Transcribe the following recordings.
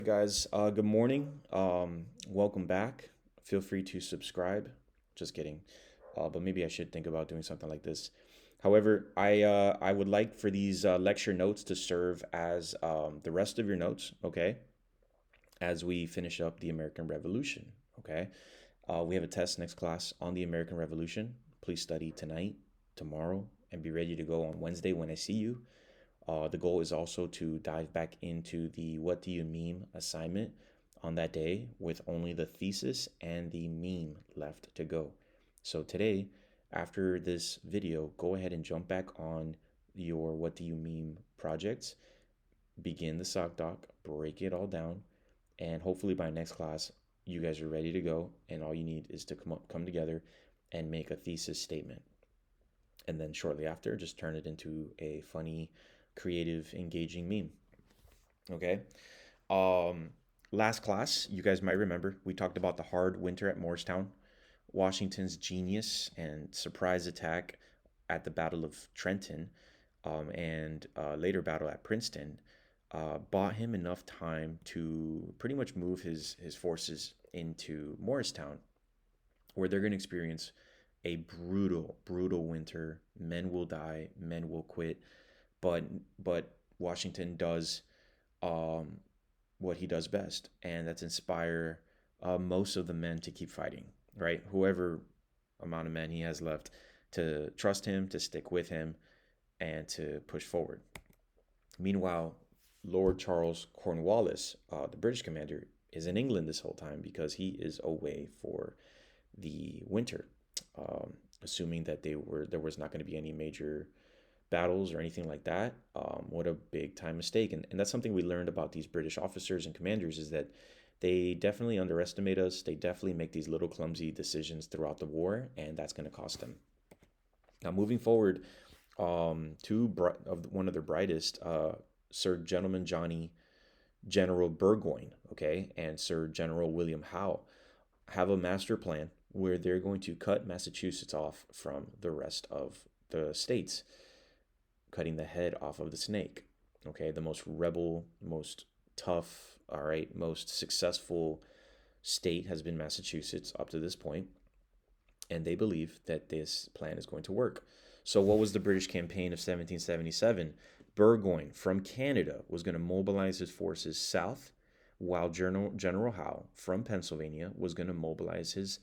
Guys, good morning. Welcome back. Feel free to subscribe. Just kidding. But maybe I should think about doing something like this. However, I would like for these lecture notes to serve as the rest of your notes, okay? As we finish up the American Revolution, okay? We have a test next class on the American Revolution. Please study tonight, tomorrow, and be ready to go on Wednesday when I see you. The goal is also to dive back into the What Do You Meme assignment on that day with only the thesis and the meme left to go. So today, after this video, go ahead and jump back on your What Do You Meme projects, begin the sock doc, break it all down, and hopefully by next class, you guys are ready to go, and all you need is to come together and make a thesis statement. And then shortly after, just turn it into a funny, creative, engaging meme. Okay. Um, Last class, you guys might remember, we talked about the hard winter at Morristown, Washington's genius and surprise attack at the Battle of Trenton, and later battle at Princeton, bought him enough time to pretty much move his forces into Morristown, where they're going to experience a brutal, brutal winter. Men will die, men will quit, but but Washington does um, what he does best, and that's inspire most of the men to keep fighting. Right, whoever amount of men he has left to trust him, to stick with him, and to push forward. Meanwhile, Lord Charles Cornwallis, the British commander, is in England this whole time because he is away for the winter, assuming that there was not going to be any major battles or anything like that. What a big time mistake. And that's something we learned about these British officers and commanders is that they definitely underestimate us. They definitely make these little clumsy decisions throughout the war, and that's going to cost them. Now, moving forward, one of their brightest, Sir Gentleman Johnny General Burgoyne, okay, and Sir General William Howe have a master plan where they're going to cut Massachusetts off from the rest of the states, cutting the head off of the snake. Okay, the most rebel, most tough, all right, most successful state has been Massachusetts up to this point, and they believe that this plan is going to work. So, what was the British campaign of 1777? Burgoyne from Canada was going to mobilize his forces south, while General Howe from Pennsylvania was going to mobilize his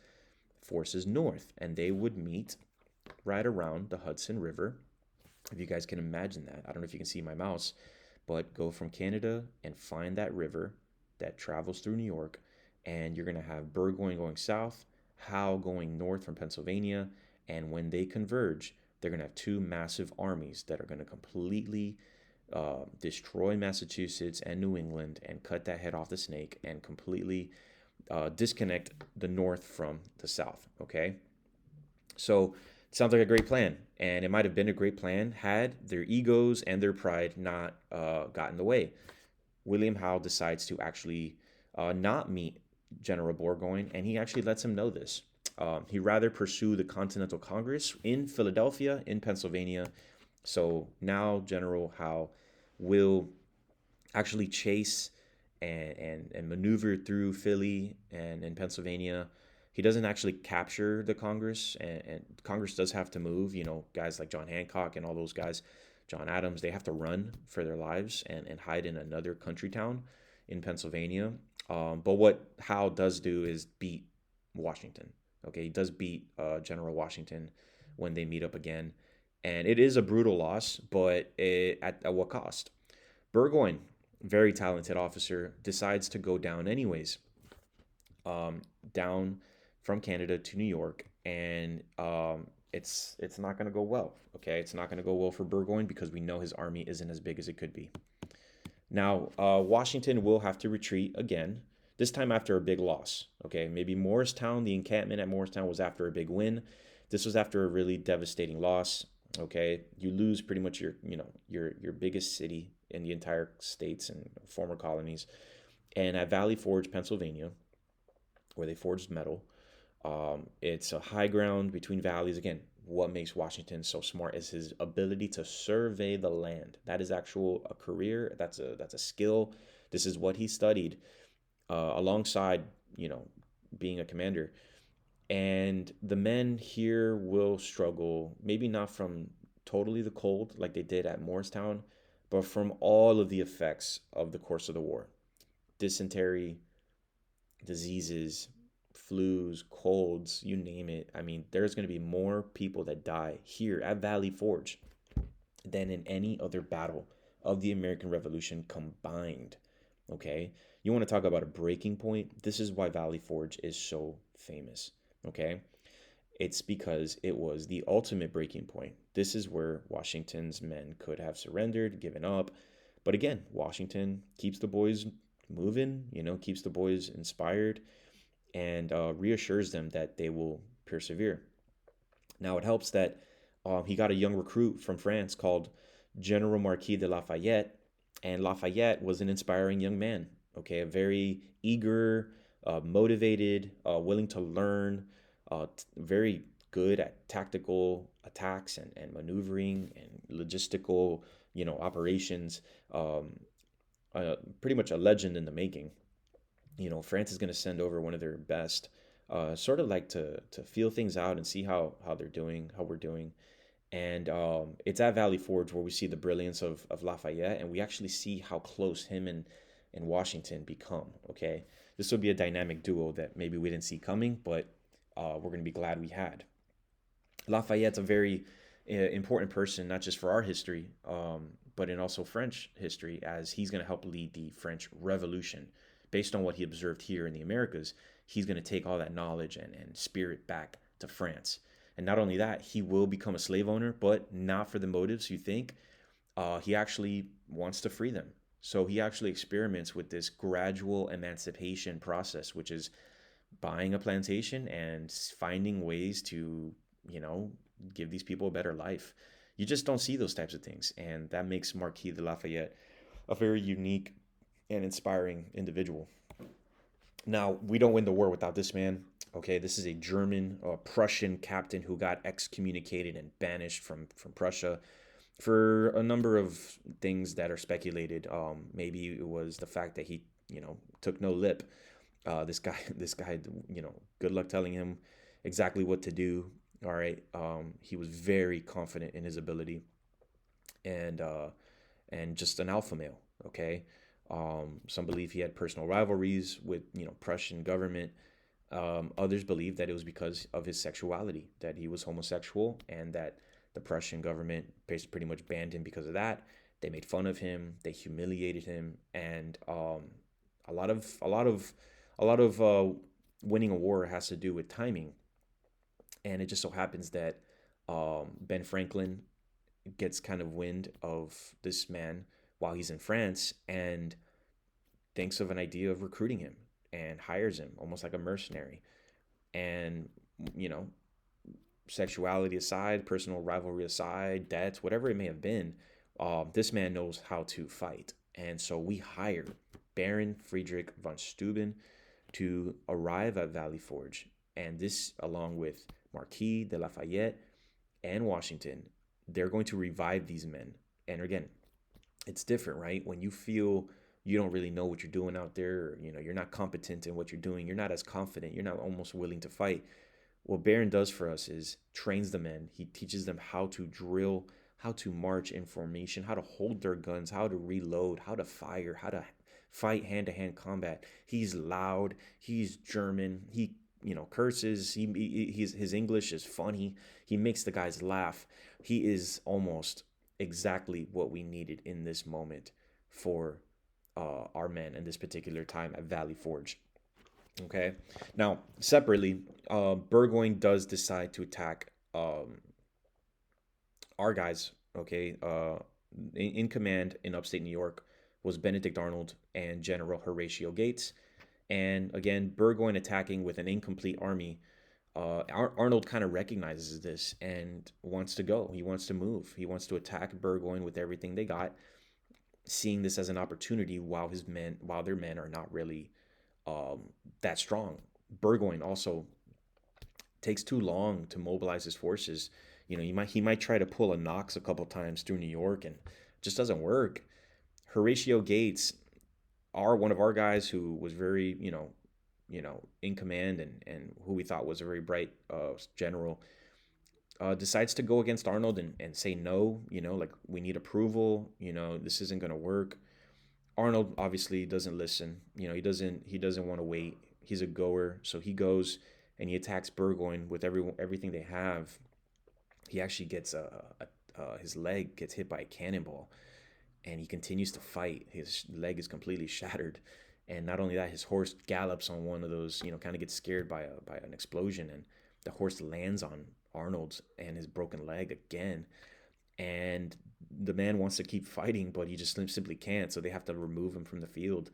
forces north, and they would meet right around the Hudson River. If you guys can imagine that, I don't know if you can see my mouse, but go from Canada and find that river that travels through New York, and you're going to have Burgoyne going south, Howe going north from Pennsylvania, and when they converge, they're going to have two massive armies that are going to completely destroy Massachusetts and New England and cut that head off the snake and completely disconnect the North from the South. Okay, so it sounds like a great plan, and it might have been a great plan had their egos and their pride not got in the way. William Howe decides to actually not meet General Burgoyne, and he actually lets him know this. He rather pursue the Continental Congress in Philadelphia, in Pennsylvania. So now General Howe will actually chase and maneuver through Philly and in Pennsylvania. He doesn't actually capture the Congress, and Congress does have to move. You know, guys like John Hancock and all those guys, John Adams, they have to run for their lives and hide in another country town in Pennsylvania. But what Howe does do is beat Washington. Okay, he does beat General Washington when they meet up again. And it is a brutal loss, but at what cost? Burgoyne, very talented officer, decides to go down anyways, down from Canada to New York, and it's not going to go well. Okay, it's not going to go well for Burgoyne because we know his army isn't as big as it could be. Now, Washington will have to retreat again, this time after a big loss. Okay, maybe Morristown, the encampment at Morristown was after a big win. This was after a really devastating loss. Okay, you lose pretty much your biggest city in the entire states and former colonies. And at Valley Forge, Pennsylvania, where they forged metal, it's a high ground between valleys. Again, what makes Washington so smart is his ability to survey the land. That is actual a career. That's a skill This is what he studied alongside, you know, being a commander. And the men here will struggle, maybe not from totally the cold like they did at Morristown, but from all of the effects of the course of the war: dysentery, diseases, flus, colds, you name it. I mean, there's going to be more people that die here at Valley Forge than in any other battle of the American Revolution combined. Okay? You want to talk about a breaking point? This is why Valley Forge is so famous. Okay? It's because it was the ultimate breaking point. This is where Washington's men could have surrendered, given up. But again, Washington keeps the boys moving, you know, keeps the boys inspired, and reassures them that they will persevere. Now, it helps that he got a young recruit from France called General Marquis de Lafayette, and Lafayette was an inspiring young man, okay, a very eager, motivated, willing to learn, very good at tactical attacks and maneuvering and logistical, you know, operations. Pretty much a legend in the making. You know, France is going to send over one of their best, sort of like to feel things out and see how they're doing, how we're doing. And it's at Valley Forge where we see the brilliance of Lafayette, and we actually see how close him and Washington become. Okay, this will be a dynamic duo that maybe we didn't see coming, but we're going to be glad we had. Lafayette's a very important person, not just for our history, but in also French history, as he's going to help lead the French Revolution. Based on what he observed here in the Americas, he's going to take all that knowledge and spirit back to France. And not only that, he will become a slave owner, but not for the motives you think. He actually wants to free them. So he actually experiments with this gradual emancipation process, which is buying a plantation and finding ways to, you know, give these people a better life. You just don't see those types of things. And that makes Marquis de Lafayette a very unique and inspiring individual. Now, we don't win the war without this man. Okay, this is a German, Prussian captain who got excommunicated and banished from Prussia for a number of things that are speculated. Maybe it was the fact that he, you know, took no lip. This guy, you know, good luck telling him exactly what to do. All right, he was very confident in his ability, and and just an alpha male. Okay, some believe he had personal rivalries with, you know, Prussian government. Others believe that it was because of his sexuality, that he was homosexual, and that the Prussian government pretty much banned him because of that. They made fun of him, they humiliated him, and a lot of a lot of a lot of winning a war has to do with timing. And it just so happens that Ben Franklin gets kind of wind of this man while he's in France and thinks of an idea of recruiting him and hires him almost like a mercenary. And, you know, sexuality aside, personal rivalry aside, debts, whatever it may have been, this man knows how to fight. And so we hire Baron Friedrich von Steuben to arrive at Valley Forge. And this, along with Marquis de Lafayette and Washington, they're going to revive these men. And again, it's different, right? When you feel you don't really know what you're doing out there, or, you know, you're not competent in what you're doing, you're not as confident, you're not almost willing to fight. What Baron does for us is trains the men. He teaches them how to drill, how to march in formation, how to hold their guns, how to reload, how to fire, how to fight hand-to-hand combat. He's loud, he's German, he, you know, curses, his English is funny, he makes the guys laugh. He is almost exactly what we needed in this moment for our men in this particular time at Valley Forge. Okay, now separately, Burgoyne does decide to attack our guys. Okay, in command in upstate New York was Benedict Arnold and General Horatio Gates. And again, Burgoyne attacking with an incomplete army. Arnold kind of recognizes this and wants to go. He wants to move. He wants to attack Burgoyne with everything they got, seeing this as an opportunity while their men are not really that strong. Burgoyne also takes too long to mobilize his forces. You know, he might try to pull a Knox a couple times through New York and just doesn't work. Horatio Gates one of our guys who was very, in command, and who we thought was a very bright general, decides to go against Arnold and say no, like we need approval, this isn't going to work. Arnold obviously doesn't listen. He doesn't want to wait. He's a goer, so he goes and he attacks Burgoyne with everything they have. He actually gets his leg gets hit by a cannonball, and he continues to fight. His leg is completely shattered, and not only that, his horse gallops on one of those. Kind of gets scared by an explosion, and the horse lands on Arnold's and his broken leg again. And the man wants to keep fighting, but he just simply can't. So they have to remove him from the field.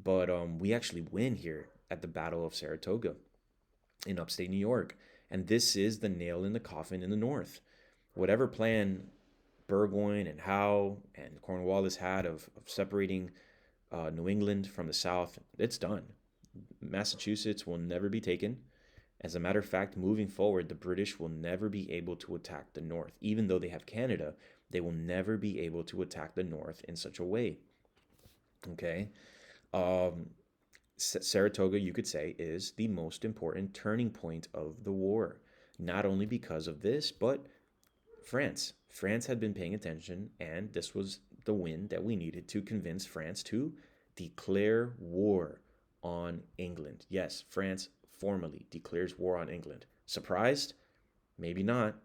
But we actually win here at the Battle of Saratoga in upstate New York. And this is the nail in the coffin in the North. Whatever plan Burgoyne and Howe and Cornwallis had of separating New England from the South, it's done. Massachusetts will never be taken. As a matter of fact, moving forward, the British will never be able to attack the North. Even though they have Canada, they will never be able to attack the North in such a way. Okay? Saratoga, you could say, is the most important turning point of the war. Not only because of this, but France. France had been paying attention, and this was the win that we needed to convince France to declare war on England. Yes, France formally declares war on England. Surprised? Maybe not.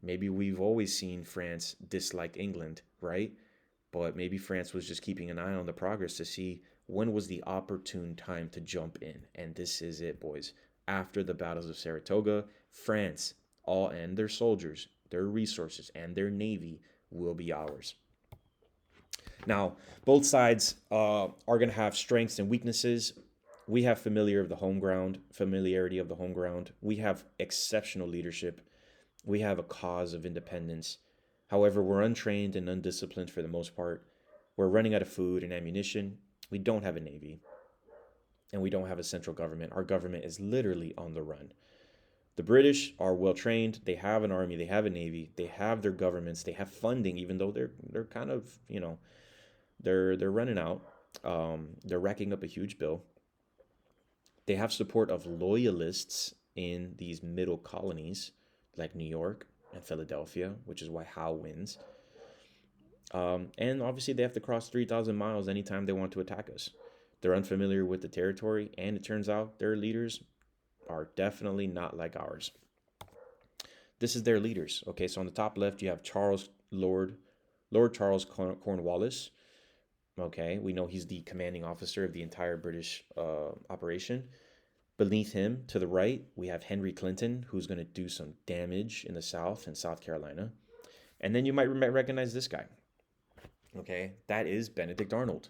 Maybe we've always seen France dislike England, right? But maybe France was just keeping an eye on the progress to see when was the opportune time to jump in. And this is it, boys. After the battles of Saratoga, France, all and their soldiers, their resources, and their navy will be ours. Now, both sides are going to have strengths and weaknesses. We have familiarity of the home ground. We have exceptional leadership. We have a cause of independence. However, we're untrained and undisciplined for the most part. We're running out of food and ammunition. We don't have a navy. And we don't have a central government. Our government is literally on the run. The British are well trained. They have an army. They have a navy. They have their governments. They have funding, even though they're kind of, they're running out. They're racking up a huge bill. They have support of loyalists in these middle colonies like New York and Philadelphia, which is why Howe wins. And obviously they have to cross 3,000 miles anytime they want to attack us. They're unfamiliar with the territory, and it turns out their leaders are definitely not like ours. This is their leaders. Okay, so on the top left, you have Lord Charles Cornwallis. Okay, we know he's the commanding officer of the entire British operation. Beneath him, to the right, we have Henry Clinton, who's going to do some damage in the South and South Carolina. And then you might recognize this guy. Okay, that is Benedict Arnold.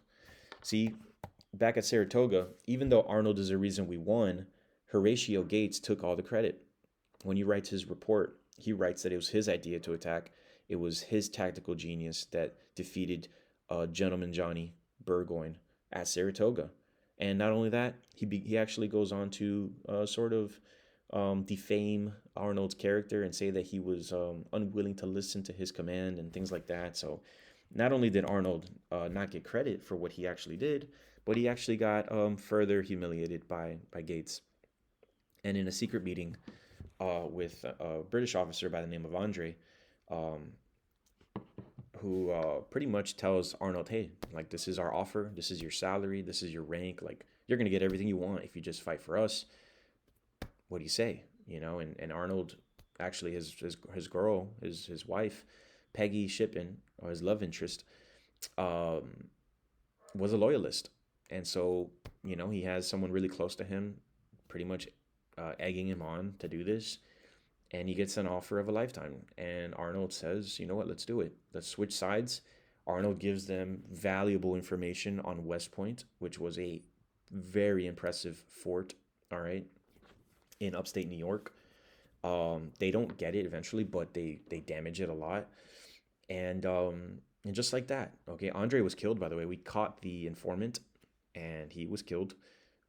See, back at Saratoga, even though Arnold is the reason we won, Horatio Gates took all the credit. When he writes his report, he writes that it was his idea to attack. It was his tactical genius that defeated Gentleman Johnny Burgoyne at Saratoga. And not only that, he actually goes on to defame Arnold's character and say that he was unwilling to listen to his command and things like that. So not only did Arnold not get credit for what he actually did, but he actually got further humiliated by Gates. And in a secret meeting with a British officer by the name of Andre, who pretty much tells Arnold, hey, like, this is our offer, this is your salary, this is your rank, like, you're going to get everything you want if you just fight for us. What do you say? And Arnold, actually, his girl, his wife, Peggy Shippen, or his love interest, was a loyalist. And so, he has someone really close to him pretty much egging him on to do this. And he gets an offer of a lifetime. And Arnold says, you know what, let's do it. Let's switch sides. Arnold gives them valuable information on West Point, which was a very impressive fort, all right, in upstate New York. They don't get it eventually, but they damage it a lot. And just like that, okay, Andre was killed, by the way. We caught the informant, and he was killed.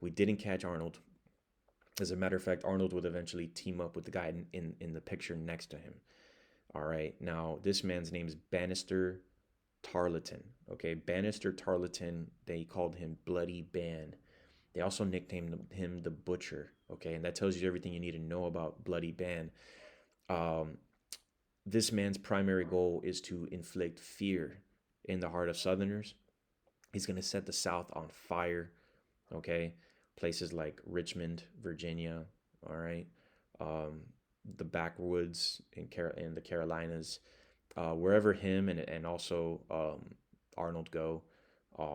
We didn't catch Arnold. As a matter of fact, Arnold would eventually team up with the guy in the picture next to him. All right. Now, this man's name is Bannister Tarleton. Okay, Banastre Tarleton, they called him Bloody Ban. They also nicknamed him the Butcher. Okay, and that tells you everything you need to know about Bloody Ban. Um, this man's primary goal is to inflict fear in the heart of Southerners. He's going to set the South on fire. Okay, places like Richmond, Virginia. All right, um, the backwoods in the Carolinas, wherever him and also Arnold go,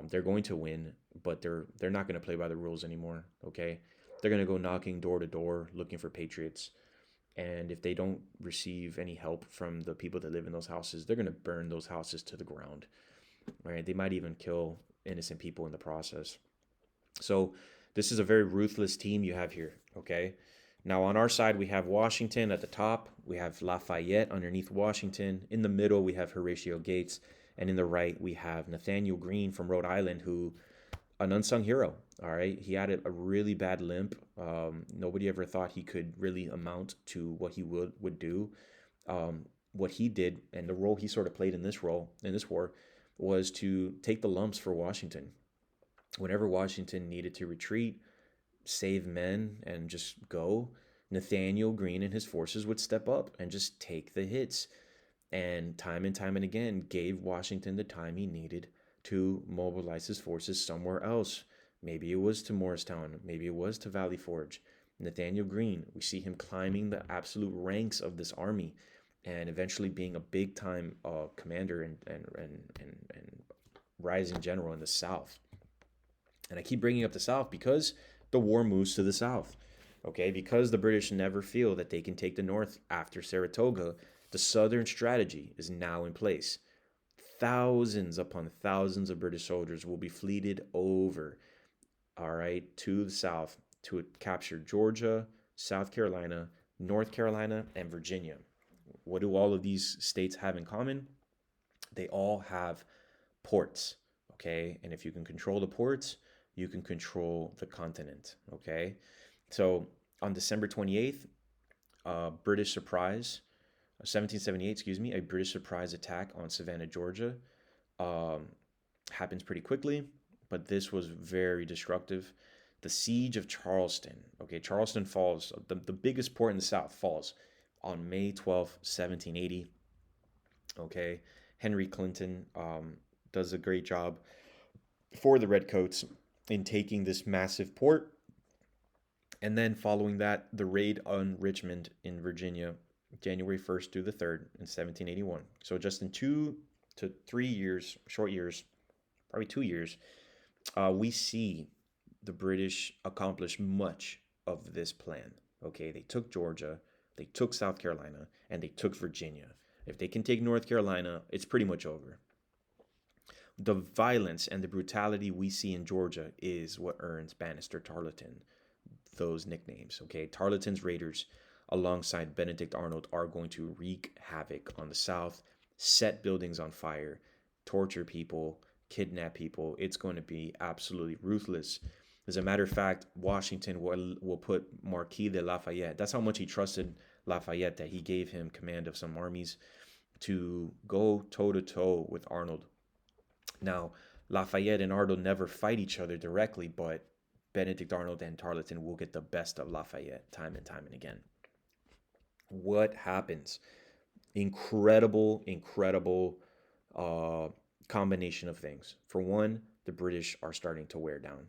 they're going to win, but they're not going to play by the rules anymore. Okay, they're going to go knocking door to door looking for patriots, and if they don't receive any help from the people that live in those houses, they're going to burn those houses to the ground. Right? They might even kill innocent people in the process. So this is a very ruthless team you have here. Okay. Now, on our side, we have Washington at the top. We have Lafayette underneath Washington. In the middle, we have Horatio Gates. And in the right, we have Nathaniel Greene from Rhode Island, who an unsung hero. All right. He had a really bad limp. Nobody ever thought he could really amount to what he would do. What he did and the role he sort of played in this war, was to take the lumps for Washington. Whenever Washington needed to retreat, save men, and just go, Nathaniel Greene and his forces would step up and just take the hits. And time and again, gave Washington the time he needed to mobilize his forces somewhere else. Maybe it was to Morristown, maybe it was to Valley Forge. Nathaniel Greene, we see him climbing the absolute ranks of this army and eventually being a big time commander and rising general in the South. And I keep bringing up the South because the war moves to the South. Okay, because the British never feel that they can take the North after Saratoga, the Southern strategy is now in place. Thousands upon thousands of British soldiers will be fleeted over, all right, to the South to capture Georgia, South Carolina, North Carolina, and Virginia. What do all of these states have in common? They all have ports, okay? And if you can control the ports, you can control the continent, okay? So on December 28th, British surprise, 1778, excuse me, a British surprise attack on Savannah, Georgia, um, happens pretty quickly, but this was very destructive. The siege of Charleston, okay, Charleston falls, the biggest port in the South falls on May 12th, 1780, okay? Henry Clinton does a great job for the Redcoats in taking this massive port. And then following that, the raid on Richmond in Virginia, January 1st through the 3rd in 1781. So just in 2 to 3 years, short years, probably 2 years, we see the British accomplish much of this plan. Okay, they took Georgia, they took South Carolina, and they took Virginia. If they can take North Carolina, it's pretty much over. The violence and the brutality we see in Georgia is what earns Banastre Tarleton those nicknames. Okay, Tarleton's Raiders, alongside Benedict Arnold, are going to wreak havoc on the South, set buildings on fire, torture people, kidnap people. It's going to be absolutely ruthless. As a matter of fact, Washington will put Marquis de Lafayette. That's how much he trusted Lafayette that he gave him command of some armies to go toe to toe with Arnold. Now, Lafayette and Arnold never fight each other directly, but Benedict Arnold and Tarleton will get the best of Lafayette time and again. What happens? Incredible, incredible combination of things. For one, the British are starting to wear down.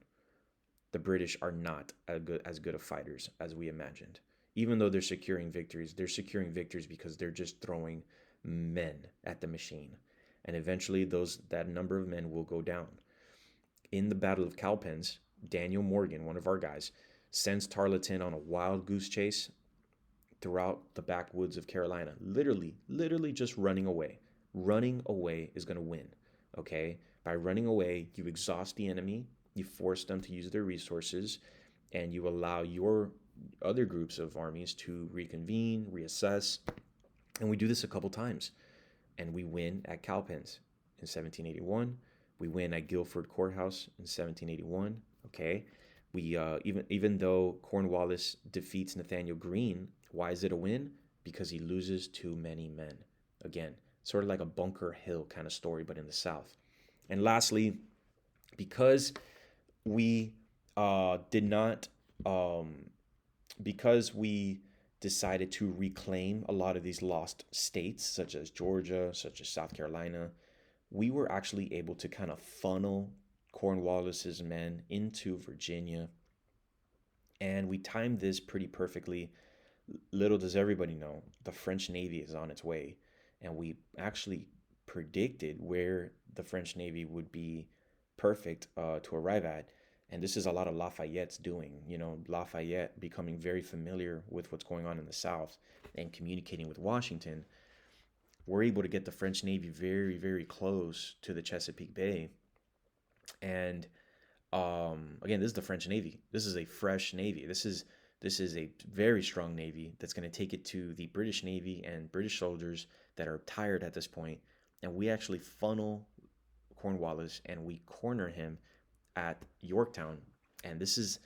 The British are not as good of fighters as we imagined. Even though they're securing victories because they're just throwing men at the machine. And eventually that number of men will go down. In the Battle of Cowpens, Daniel Morgan, one of our guys, sends Tarleton on a wild goose chase throughout the backwoods of Carolina. Literally just running away. Running away is going to win, okay? By running away, you exhaust the enemy, you force them to use their resources, and you allow your other groups of armies to reconvene, reassess. And we do this a couple times. And we win at Cowpens in 1781. We win at Guilford Courthouse in 1781. Okay, we even though Cornwallis defeats Nathaniel Greene, why is it a win? Because he loses too many men. Again, sort of like a Bunker Hill kind of story, but in the South. And lastly, because we did not, um, because we decided to reclaim a lot of these lost states, such as Georgia, such as South Carolina, we were actually able to kind of funnel Cornwallis's men into Virginia. And we timed this pretty perfectly. Little does everybody know, the French Navy is on its way. And we actually predicted where the French Navy would be perfect to arrive at. And this is a lot of Lafayette's doing, Lafayette becoming very familiar with what's going on in the South and communicating with Washington. We're able to get the French Navy very, very close to the Chesapeake Bay. And again, this is the French Navy. This is a fresh Navy. This is a very strong Navy that's going to take it to the British Navy and British soldiers that are tired at this point. And we actually funnel Cornwallis and we corner him at Yorktown. And this is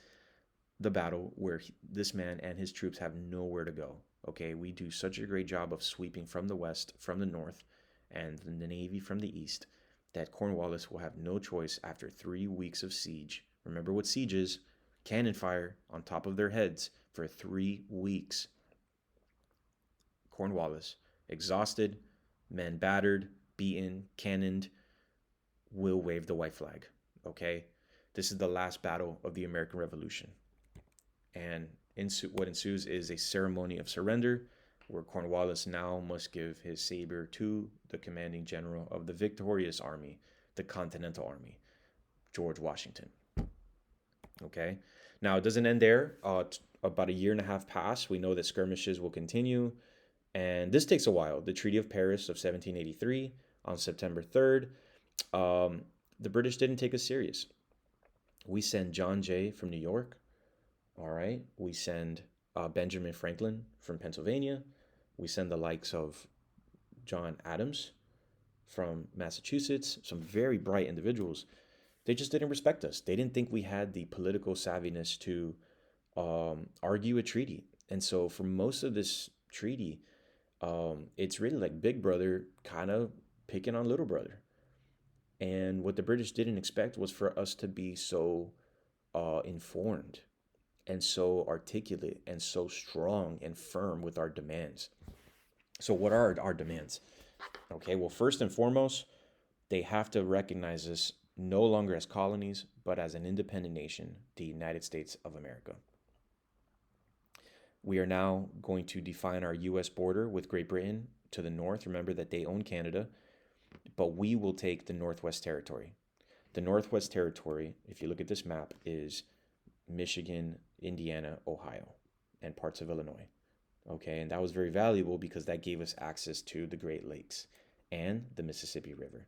the battle where this man and his troops have nowhere to go. Okay, we do such a great job of sweeping from the west, from the north, and the Navy from the east that Cornwallis will have no choice after 3 weeks of siege. Remember what siege is: cannon fire on top of their heads for 3 weeks. Cornwallis, exhausted, men battered, beaten, cannoned, will wave the white flag. Okay? This is the last battle of the American Revolution. And what ensues is a ceremony of surrender where Cornwallis now must give his saber to the commanding general of the victorious army, the Continental Army, George Washington. Okay? Now, it doesn't end there. About a year and a half pass. We know that skirmishes will continue. And this takes a while. The Treaty of Paris of 1783 on September 3rd, the British didn't take us serious. We send John Jay from New York. All right. We send Benjamin Franklin from Pennsylvania. We send the likes of John Adams from Massachusetts, some very bright individuals. They just didn't respect us. They didn't think we had the political savviness to argue a treaty. And so for most of this treaty, it's really like Big Brother kind of picking on Little Brother. And what the British didn't expect was for us to be so informed and so articulate and so strong and firm with our demands. So what are our demands? Okay, well, first and foremost, they have to recognize us no longer as colonies, but as an independent nation, the United States of America. We are now going to define our U.S. border with Great Britain to the north. Remember that they own Canada, but we will take the Northwest Territory. The Northwest Territory, if you look at this map, is Michigan, Indiana, Ohio, and parts of Illinois. Okay, and that was very valuable because that gave us access to the Great Lakes and the Mississippi River.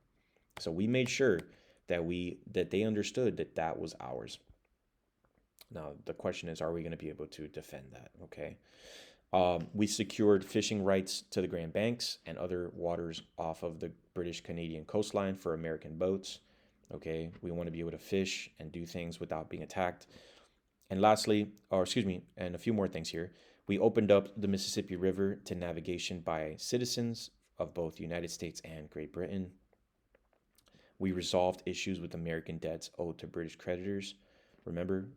So we made sure that they understood that that was ours. Now the question is, are we going to be able to defend that? Okay. We secured fishing rights to the Grand Banks and other waters off of the British Canadian coastline for American boats. Okay, we want to be able to fish and do things without being attacked. And lastly, and a few more things here. We opened up the Mississippi River to navigation by citizens of both the United States and Great Britain. We resolved issues with American debts owed to British creditors. Remember,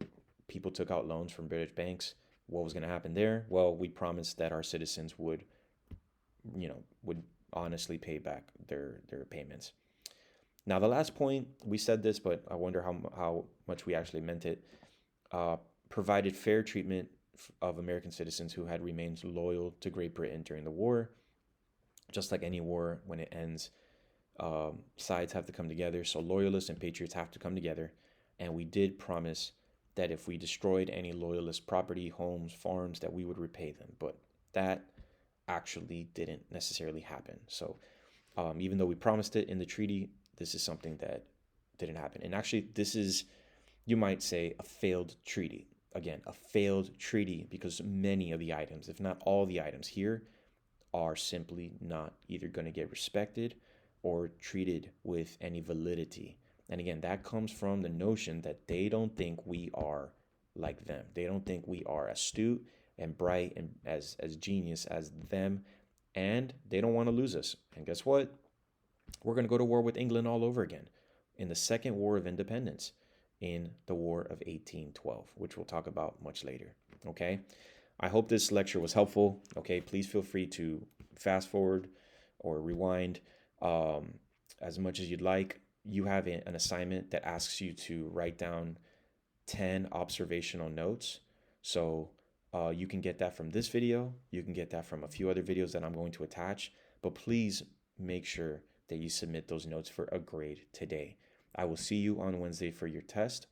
people took out loans from British banks. What was going to happen there? Well, we promised that our citizens would honestly pay back their payments. Now, the last point, we said this, but I wonder how much we actually meant it. Provided fair treatment of American citizens who had remained loyal to Great Britain during the war. Just like any war, when it ends, sides have to come together. So loyalists and patriots have to come together. And we did promise that if we destroyed any loyalist property, homes, farms, that we would repay them. But that actually didn't necessarily happen. So even though we promised it in the treaty, this is something that didn't happen. And actually, this is, you might say, a failed treaty. Again, a failed treaty because many of the items, if not all the items here, are simply not either going to get respected or treated with any validity. And again, that comes from the notion that they don't think we are like them. They don't think we are astute and bright and as genius as them. and they don't want to lose us. And guess what? We're going to go to war with England all over again in the Second War of Independence, in the War of 1812, which we'll talk about much later. Okay? I hope this lecture was helpful. Okay, please feel free to fast forward or rewind um, as much as you'd like. You have an assignment that asks you to write down 10 observational notes. So you can get that from this video. You can get that from a few other videos that I'm going to attach. But please make sure that you submit those notes for a grade today. I will see you on Wednesday for your test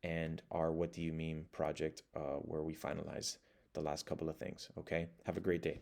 and our What Do You Mean project, where we finalize the last couple of things. Okay? Have a great day.